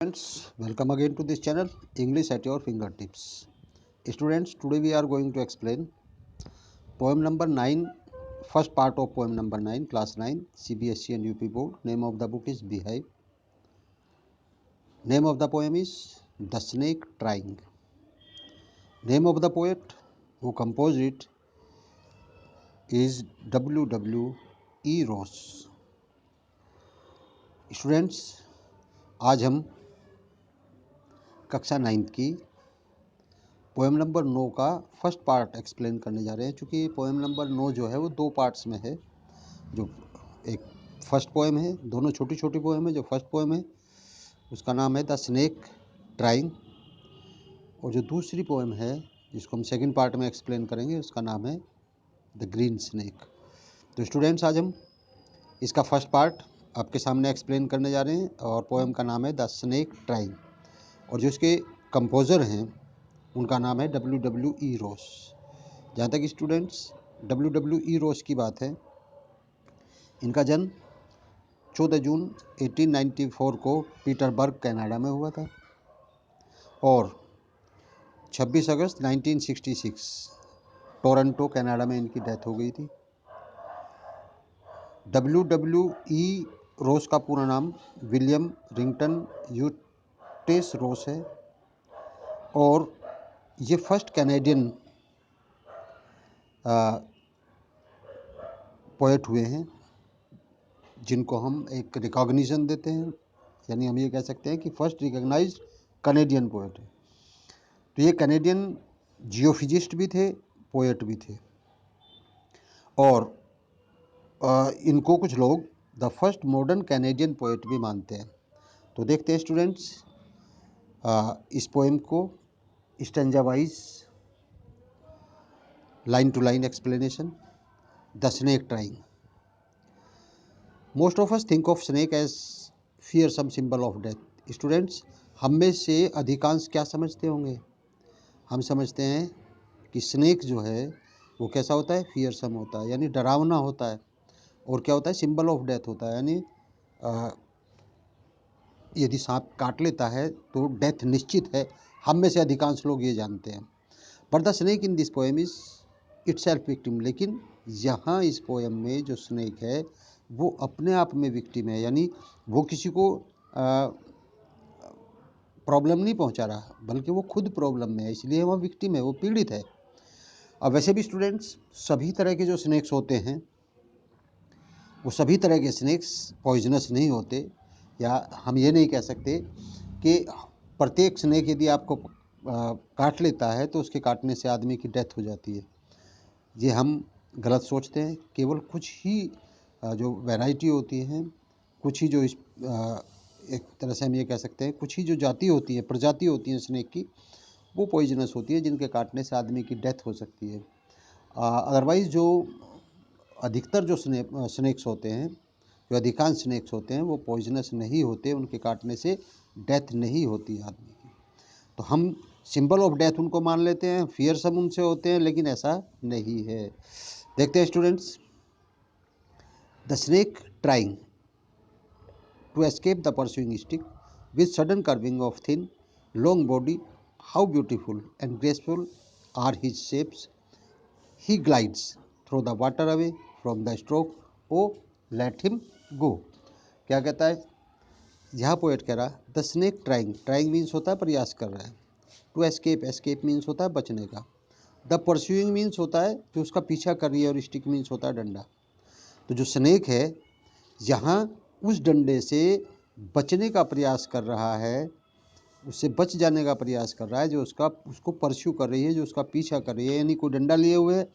Friends, welcome again to this channel English at your fingertips. Students, today we are going to explain poem number 9, first part of poem number 9, class 9, CBSE and UP board. Name of the book is Beehive. Name of the poem is The Snake Trying. Name of the poet who composed it is W. Ross. Students, आज हम कक्षा 9 की poem number 9 का first part explain करने जा रहे हैं। चूँकि पोएम नंबर 9 जो है वो 2 पार्ट्स में है। जो एक फर्स्ट पोएम है, दोनों छोटी छोटी पोएम है। जो फर्स्ट पोएम है उसका नाम है द स्नेक ट्राइंग, और जो दूसरी पोएम है जिसको हम सेकंड पार्ट में एक्सप्लेन करेंगे उसका नाम है द ग्रीन स्नेक। तो स्टूडेंट्स, आज हम इसका फर्स्ट पार्ट आपके सामने एक्सप्लेन करने जा रहे हैं और पोएम का नाम है द स्नेक ट्राइंग, और जो इसके कंपोज़र हैं उनका नाम है W. रॉस। जहाँ तक स्टूडेंट्स W. रॉस की बात है, इनका जन्म 14 जून 1894 को पीटरबर्ग कनाडा में हुआ था और 26 अगस्त 1966 टोरंटो कनाडा में इनकी डेथ हो गई थी। W. रॉस का पूरा नाम विलियम रिंगटन यूटेस रॉस है और ये फर्स्ट कैनेडियन पोएट हुए हैं जिनको हम एक रिकॉग्निशन देते हैं, यानी हम ये कह सकते हैं कि फर्स्ट रिकॉग्नाइज्ड कैनेडियन पोएट है। तो ये कैनेडियन जियोफिजिस्ट भी थे, पोएट भी थे, और इनको कुछ लोग the first modern Canadian poet भी मानते हैं। तो देखते हैं स्टूडेंट्स इस पोएम को stanza wise line to line explanation. The snake trying. Most of us think of snake as fearsome symbol of death. Students, हम में से अधिकांश क्या समझते होंगे? हम समझते हैं कि स्नेक जो है वो कैसा होता है? फियरसम होता है, यानी डरावना होता है, और क्या होता है? सिंबल ऑफ डेथ होता है, यानी यदि सांप काट लेता है तो डेथ निश्चित है। हम में से अधिकांश लोग ये जानते हैं। But the snake in this poem is itself victim. लेकिन यहाँ इस पोएम में जो स्नेक है वो अपने आप में विक्टिम है, यानी वो किसी को प्रॉब्लम नहीं पहुँचा रहा, बल्कि वो खुद प्रॉब्लम में है, इसलिए वो विक्टिम है, वो पीड़ित है। अब वैसे भी स्टूडेंट्स, सभी तरह के जो स्नेक्स होते हैं वो सभी तरह के स्नेक्स पॉइजनस नहीं होते, या हम ये नहीं कह सकते कि प्रत्येक स्नेक यदि आपको काट लेता है तो उसके काटने से आदमी की डेथ हो जाती है। ये हम गलत सोचते हैं। केवल कुछ ही जो वैरायटी होती हैं, कुछ ही जो एक तरह से हम ये कह सकते हैं कुछ ही जो जाति होती है, प्रजाति होती है स्नेक की, वो पॉइजनस होती है, जिनके काटने से आदमी की डेथ हो सकती है। अदरवाइज़ जो अधिकतर जो स्नेक्स होते हैं, जो अधिकांश स्नेक्स होते हैं वो पॉइजनस नहीं होते, उनके काटने से डेथ नहीं होती आदमी की। तो हम सिंबल ऑफ डेथ उनको मान लेते हैं, फियरसम उनसे होते हैं, लेकिन ऐसा नहीं है। देखते हैं students, the snake trying to escape the pursuing stick with sudden curving of thin long body, how beautiful and graceful are his shapes, he glides through the water away from the stroke, O let him go. क्या कहता है यहाँ poet? कह रहा the snake trying. Trying means होता है प्रयास कर रहा है। टू एस्केप, एस्केप मीन्स होता है बचने का। द परस्यूइंग मीन्स होता है जो उसका पीछा कर रही है, और स्टिक मीन्स होता है डंडा। तो जो स्नेक है यहाँ उस डंडे से बचने का प्रयास कर रहा है, उससे बच जाने का प्रयास कर रहा है, जो उसको परस्यू कर रही है, जो उसका पीछा कर रही है। यानी कोई डंडा लिए हुए है,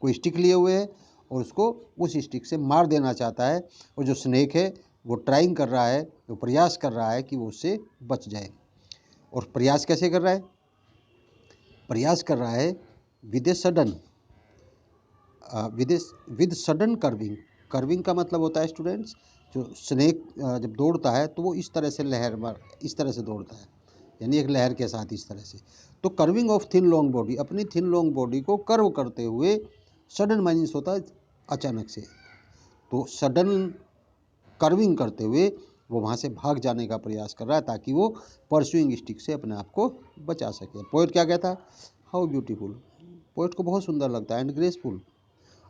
कोई स्टिक लिए हुए है, और उसको उस स्टिक से मार देना चाहता है। और जो स्नेक है वो ट्राइंग कर रहा है, वो प्रयास कर रहा है कि वो उससे बच जाए। और प्रयास कैसे कर रहा है? प्रयास कर रहा है विद सडन कर्विंग। कर्विंग का मतलब होता है स्टूडेंट्स, जो स्नेक जब दौड़ता है तो वो इस तरह से लहर मार, इस तरह से दौड़ता है, यानी एक लहर के साथ इस तरह से। तो curving of thin long body, अपनी थिन लॉन्ग बॉडी को कर्व करते हुए, सडन माइनस होता है अचानक से, तो सडन कर्विंग करते हुए वो वहाँ से भाग जाने का प्रयास कर रहा है ताकि वो परस्यूइंग स्टिक से अपने आप को बचा सके। पोएट क्या कहता है? How beautiful. पोएट को बहुत सुंदर लगता है। And graceful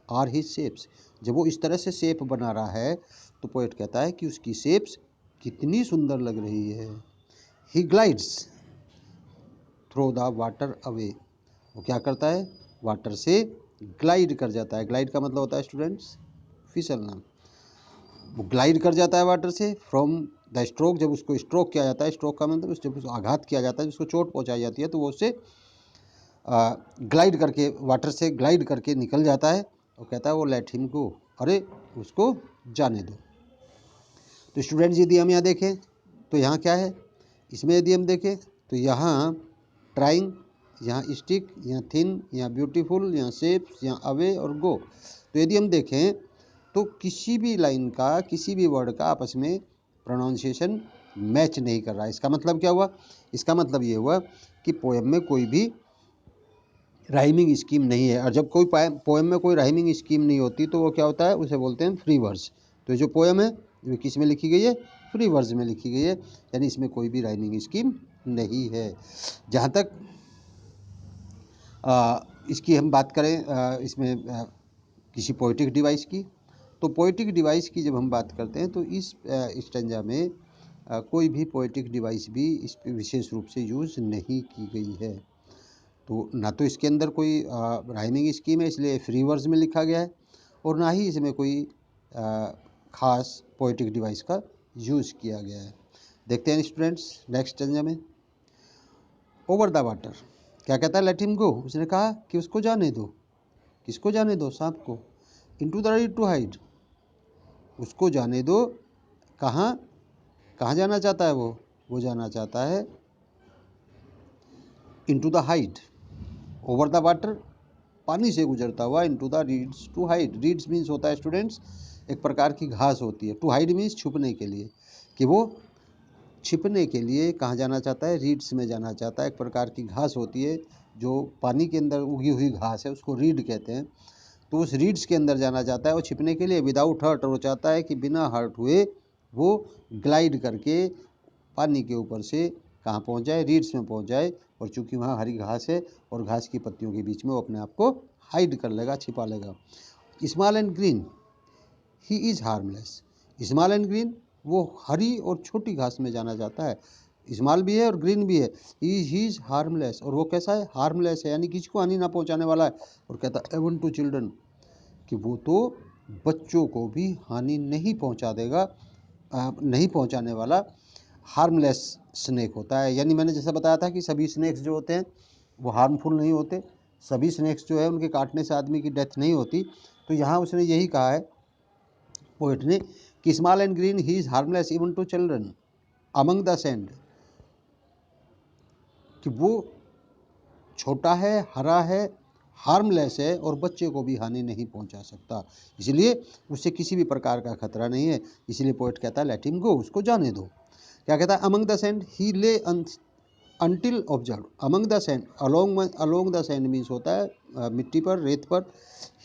are his shapes. जब वो इस तरह से शेप बना रहा है तो पोएट कहता है कि उसकी शेप्स कितनी सुंदर लग रही है। He glides through the water away. वो क्या करता है? वाटर से ग्लाइड कर जाता है। ग्लाइड का मतलब होता है स्टूडेंट्स फिसलना। वो ग्लाइड कर जाता है वाटर से फ्रॉम द स्ट्रोक। जब उसको स्ट्रोक किया जाता है, स्ट्रोक का मतलब जब उसको आघात किया जाता है, जिसको चोट पहुंचाई जाती है, तो वो उससे ग्लाइड करके वाटर से ग्लाइड करके निकल जाता है और कहता है वो लेट हिम गो, अरे उसको जाने दो। तो स्टूडेंट्स यदि हम यहाँ देखें तो यहाँ क्या है, इसमें यदि हम देखें तो यहाँ ट्राइंग, यहाँ स्टिक, यहाँ थिन, यहाँ ब्यूटीफुल, यहाँ शेप्स, यहाँ अवे और गो। तो यदि हम देखें तो किसी भी लाइन का, किसी भी वर्ड का आपस में प्रोनाउंसिएशन मैच नहीं कर रहा है। इसका मतलब क्या हुआ? इसका मतलब ये हुआ कि पोएम में कोई भी राइमिंग स्कीम नहीं है। और जब कोई पोएम में कोई राइमिंग स्कीम नहीं होती तो वो क्या होता है? उसे बोलते हैं फ्री वर्स। तो जो पोएम है वो किस में लिखी गई है? फ्री वर्स में लिखी गई है, यानी इसमें कोई भी राइमिंग स्कीम नहीं है। जहाँ तक इसकी हम बात करें इसमें किसी पोइटिक डिवाइस की, तो पोइटिक डिवाइस की जब हम बात करते हैं तो इस स्टेंजा में कोई भी पोइटिक डिवाइस भी इस पे विशेष रूप से यूज़ नहीं की गई है। तो ना तो इसके अंदर कोई राइमिंग स्कीम है, इसलिए फ्री वर्स में लिखा गया है, और ना ही इसमें कोई ख़ास पोइटिक डिवाइस का यूज़ किया गया है। देखते हैं स्टूडेंट्स नेक्स्ट स्टेंजा में। ओवर द वाटर क्या कहता है? लेट हिम गो। उसने कहा कि उसको जाने दो। किसको जाने दो? सांप को। Into the reed to hide. उसको जाने दो। कहाँ? कहाँ जाना चाहता है वो जाना चाहता है into the hide. Over the water पानी से गुजरता हुआ, into the reeds to hide. Reeds means होता है स्टूडेंट्स एक प्रकार की घास होती है। टू हाइड मीन्स छुपने के लिए, कि वो छिपने के लिए कहाँ जाना चाहता है? रीड्स में जाना चाहता है। एक प्रकार की घास होती है जो पानी के अंदर उगी हुई घास है, उसको रीड कहते हैं। तो उस रीड्स के अंदर जाना चाहता है वो छिपने के लिए, विदाउट हर्ट। और वो चाहता है कि बिना हर्ट हुए वो ग्लाइड करके पानी के ऊपर से कहाँ पहुँच जाए? रीड्स में पहुँच जाए। और चूंकि वहाँ हरी घास है और घास की पत्तियों के बीच में वो अपने आप को हाइड कर लेगा, छिपा लेगा। Small and green he is harmless. Small and green वो हरी और छोटी घास में जाना चाहता है। स्मॉल भी है और ग्रीन भी है। ही इज़ हार्मलेस, और वो कैसा है? हार्मलेस है, यानी किसी को हानि ना पहुंचाने वाला है। और कहता है एवन टू चिल्ड्रन, कि वो तो बच्चों को भी हानि नहीं पहुंचा देगा, नहीं पहुंचाने वाला हार्मलेस स्नेक होता है। यानी मैंने जैसा बताया था कि सभी स्नेक्स जो होते हैं वो हार्मफुल नहीं होते। सभी स्नेक्स जो है उनके काटने से आदमी की डेथ नहीं होती। तो यहाँ उसने यही कहा है पोएट ने कि small and green he is harmless even to children among the sand, कि वो छोटा है, हरा है, हार्मलेस है और बच्चे को भी हानि नहीं पहुंचा सकता, इसलिए उससे किसी भी प्रकार का खतरा नहीं है। इसलिए पोएट कहता है लेट हिम गो, उसको जाने दो। क्या कहता है? अमंग द सैंड ही ले until observe. Among the sand, along the sand means होता है मिट्टी पर, रेत पर।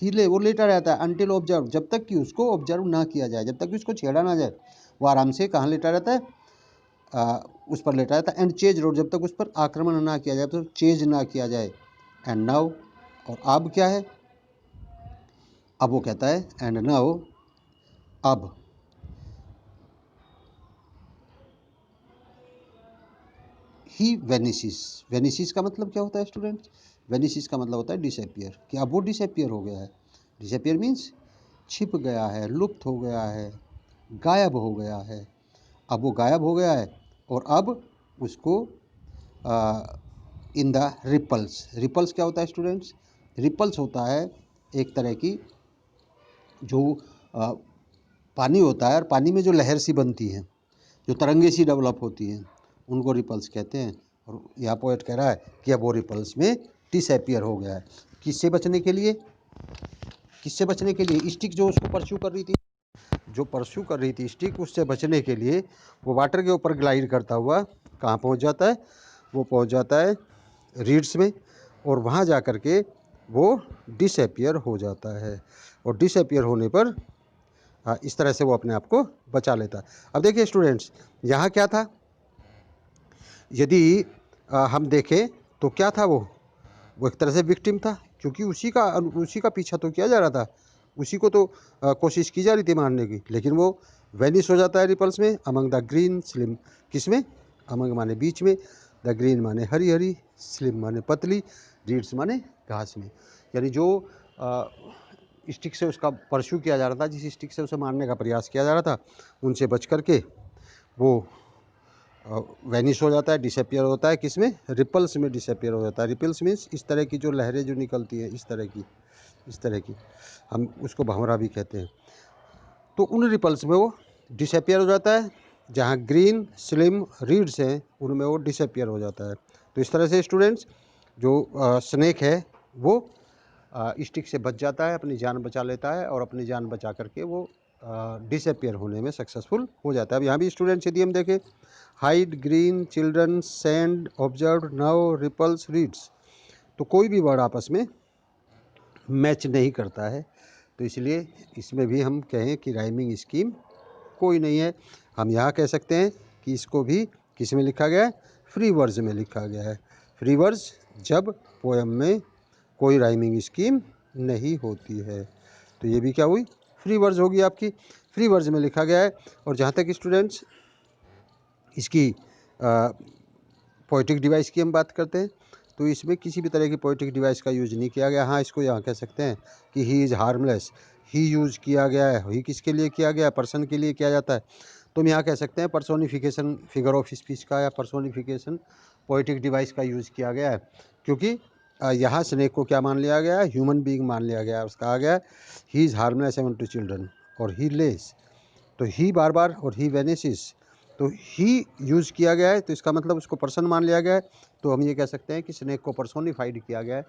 ही ले वो लेटा रहता है, अनटिल ऑब्जर्व जब तक कि उसको ऑब्जर्व ना किया जाए, जब तक कि उसको छेड़ा ना जाए। वो आराम से कहाँ लेटा रहता है? उस पर लेटा रहता है। एंड चेज रोड, जब तक उस पर आक्रमण ना किया जाए, तो चेज ना किया जाए। एंड नाउ, और अब क्या है? अब वो कहता है एंड नाउ, अब ही वेनिसिस। वेनिसिस का मतलब क्या होता है स्टूडेंट्स? वेनिसिस का मतलब होता है डिसअपियर, कि अब वो डिसअपियर हो गया है। डिसअपियर मीन्स छिप गया है, लुप्त हो गया है, गायब हो गया है। अब वो गायब हो गया है और अब उसको इन द रिपल्स। रिपल्स क्या होता है स्टूडेंट्स? रिपल्स होता है एक तरह की जो पानी होता है, और पानी में जो लहर सी बनती है, जो तरंगे सी डेवलप होती हैं, उनको रिपल्स कहते हैं। और यहाँ पोएट कह रहा है कि अब वो रिपल्स में डिसअपियर हो गया है। किससे बचने के लिए? किससे बचने के लिए? स्टिक जो उसको परस्यू कर रही थी, जो परस्यू कर रही थी स्टिक, उससे बचने के लिए वो वाटर के ऊपर ग्लाइड करता हुआ कहाँ पहुँच जाता है? वो पहुँच जाता है रीड्स में, और वहाँ जा कर के वो डिसअपियर हो जाता है। और डिसअपियर होने पर इस तरह से वो अपने आप को बचा लेता है। अब देखिए स्टूडेंट्स, यहाँ क्या था, यदि हम देखें तो क्या था, वो एक तरह से विक्टिम था, क्योंकि उसी का पीछा तो किया जा रहा था, उसी को तो कोशिश की जा रही थी मारने की, लेकिन वो वेनिश हो जाता है रिपल्स में अमंग द ग्रीन स्लिम। किस में? अमंग माने बीच में, द ग्रीन माने हरी हरी, स्लिम माने पतली, रीड्स माने घास में। यानी जो स्टिक से उसका परस्यू किया जा रहा था, जिस स्टिक से उसे मारने का प्रयास किया जा रहा था, उनसे बच करके वो वैनिश हो जाता है, डिसअपियर होता है। किस में? रिपल्स में डिसअपियर हो जाता है। रिपल्स मीन्स इस तरह की जो लहरें जो निकलती हैं, इस तरह की हम उसको भंवरा भी कहते हैं। तो उन रिपल्स में वो डिसअपियर हो जाता है, जहाँ ग्रीन स्लिम रीड्स हैं उनमें वो डिसअपियर हो जाता है। तो इस तरह से स्टूडेंट्स, जो स्नेक है वो स्टिक से बच जाता है, अपनी जान बचा लेता है, और अपनी जान बचा करके वो डिसअपियर होने में सक्सेसफुल हो जाता है। अब यहाँ भी स्टूडेंट्स यदि हम देखें, hide, green, children, sand, observe, now, ripples, reeds, तो कोई भी वर्ड आपस में मैच नहीं करता है। तो इसलिए इसमें भी हम कहें कि राइमिंग स्कीम कोई नहीं है। हम यहाँ कह सकते हैं कि इसको भी किस में लिखा गया है? फ्री वर्ड्स में लिखा गया है। फ्री वर्ड्स जब पोएम में कोई राइमिंग स्कीम नहीं होती है। तो ये भी क्या हुई? फ्री वर्ड्स होगी आपकी, फ्री वर्ड्स में लिखा गया है। और जहाँ तक स्टूडेंट्स इसकी पोएटिक डिवाइस की हम बात करते हैं, तो इसमें किसी भी तरह की पोएटिक डिवाइस का यूज़ नहीं किया गया। हाँ, इसको यहाँ कह सकते हैं कि ही इज़ हार्मलेस, ही यूज़ किया गया है। ही किसके लिए किया गया है? पर्सन के लिए किया जाता है। तो हम यहाँ कह सकते हैं पर्सोनिफिकेशन फिगर ऑफ स्पीच का, या पर्सोनिफिकेशन पोएटिक डिवाइस का यूज़ किया गया है, क्योंकि यहाँ स्नेक को क्या मान लिया गया है? ह्यूमन बीइंग मान लिया गया है। उसका कहा गया है he is harmless even to children, और ही लेस, तो ही बार बार, और ही वेनिसेस, तो ही यूज़ किया गया है, तो इसका मतलब उसको पर्सन मान लिया गया है। तो हम ये कह सकते हैं कि स्नेक को पर्सोनिफाइड किया गया है,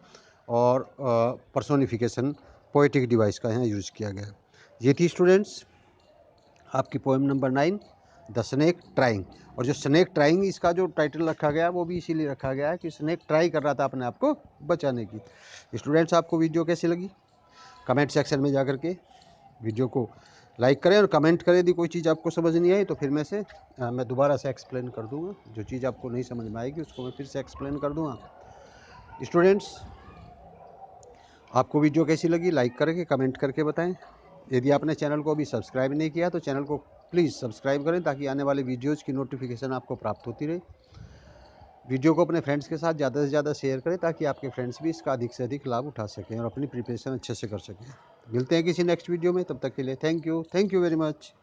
और पर्सोनिफिकेशन पोएटिक डिवाइस का यहाँ यूज़ किया गया है। ये थी स्टूडेंट्स आपकी poem number 9, the snake trying. और जो स्नेक ट्राइंग इसका जो टाइटल रखा गया वो भी इसीलिए रखा गया है कि स्नेक ट्राई कर रहा था अपने आप को बचाने की। स्टूडेंट्स, आपको वीडियो कैसी लगी? कमेंट सेक्शन में जा कर के वीडियो को लाइक करें और कमेंट करें। यदि कोई चीज़ आपको समझ नहीं आई तो फिर मैं दोबारा से एक्सप्लेन कर दूंगा। जो चीज़ आपको नहीं समझ में आएगी उसको मैं फिर से एक्सप्लेन कर दूंगा। स्टूडेंट्स, आपको वीडियो कैसी लगी? लाइक करके कमेंट करके बताएं। यदि आपने चैनल को अभी सब्सक्राइब नहीं किया तो चैनल को प्लीज़ सब्सक्राइब करें, ताकि आने वाले वीडियोज़ की नोटिफिकेशन आपको प्राप्त होती रहे। वीडियो को अपने फ्रेंड्स के साथ ज़्यादा से ज़्यादा शेयर करें, ताकि आपके फ्रेंड्स भी इसका अधिक से अधिक लाभ उठा सकें और अपनी प्रिपरेशन अच्छे से कर सकें। मिलते हैं किसी नेक्स्ट वीडियो में, तब तक के लिए थैंक यू वेरी मच।